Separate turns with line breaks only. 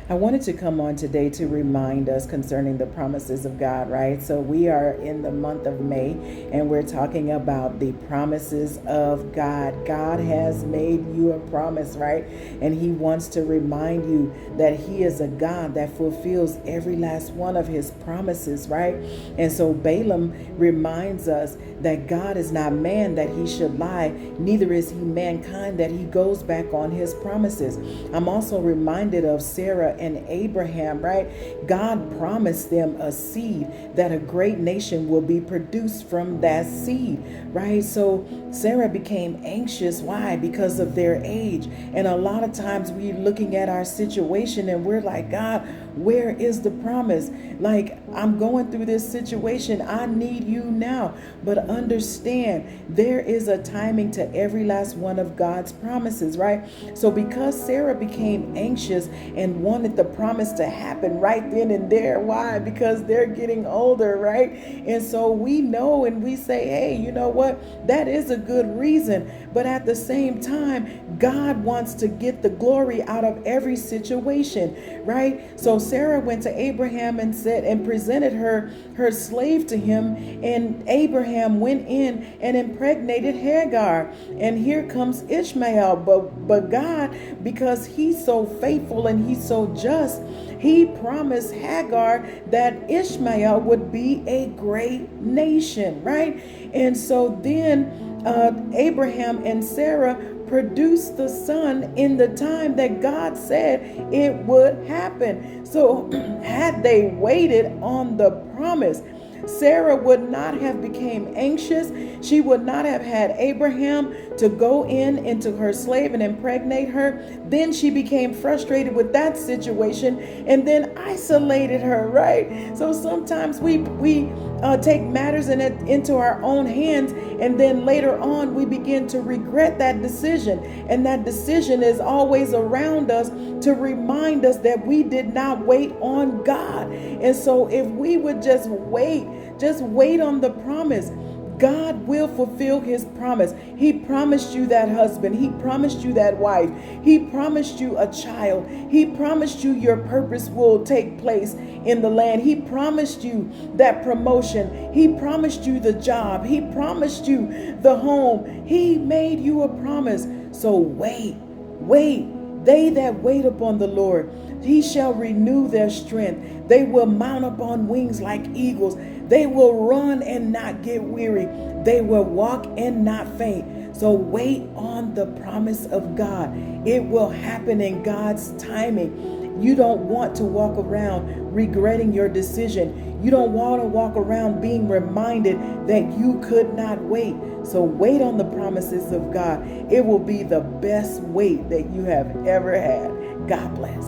I wanted to come on today to remind us concerning the promises of God, right? So we are in the month of May and we're talking about the promises of God. God has made you a promise, right? And he wants to remind you that he is a God that fulfills every last one of his promises, right? And so Balaam reminds us that God is not man that he should lie, neither is he mankind that he goes back on his promises. I'm also reminded of Sarah and Abraham, right? God promised them a seed, that a great nation will be produced from that seed, right? So Sarah became anxious. Why? Because of their age. And a lot of times we're looking at our situation and we're like, God, where is the promise? Like, I'm going through this situation. I need you now. But understand, there is a timing to every last one of God's promises, right? So because Sarah became anxious and wanted the promise to happen right then and there, why? Because they're getting older, right? And so we know and we say, hey, you know what? That is a good reason. But at the same time, God wants to get the glory out of every situation, right? So Sarah went to Abraham and said and presented her slave to him, and Abraham went in and impregnated Hagar, and here comes Ishmael. But God, because he's so faithful and he's so just, he promised Hagar that Ishmael would be a great nation, right? And so then Abraham and Sarah produced the son in the time that God said it would happen. So had they waited on the promise, Sarah would not have become anxious. She would not have had Abraham to go into her slave and impregnate her. Then she became frustrated with that situation and then isolated her, right? So sometimes we take matters into our own hands, and then later on we begin to regret that decision. And that decision is always around us to remind us that we did not wait on God. And so if we would just wait on the promise, God will fulfill his promise. He promised you that husband. He promised you that wife. He promised you a child. He promised you your purpose will take place in the land. He promised you that promotion. He promised you the job. He promised you the home. He made you a promise. So wait. They that wait upon the Lord, he shall renew their strength. They will mount up on wings like eagles. They will run and not get weary. They will walk and not faint. So wait on the promise of God. It will happen in God's timing. You don't want to walk around regretting your decision. You don't want to walk around being reminded that you could not wait. So wait on the promises of God. It will be the best wait that you have ever had. God bless.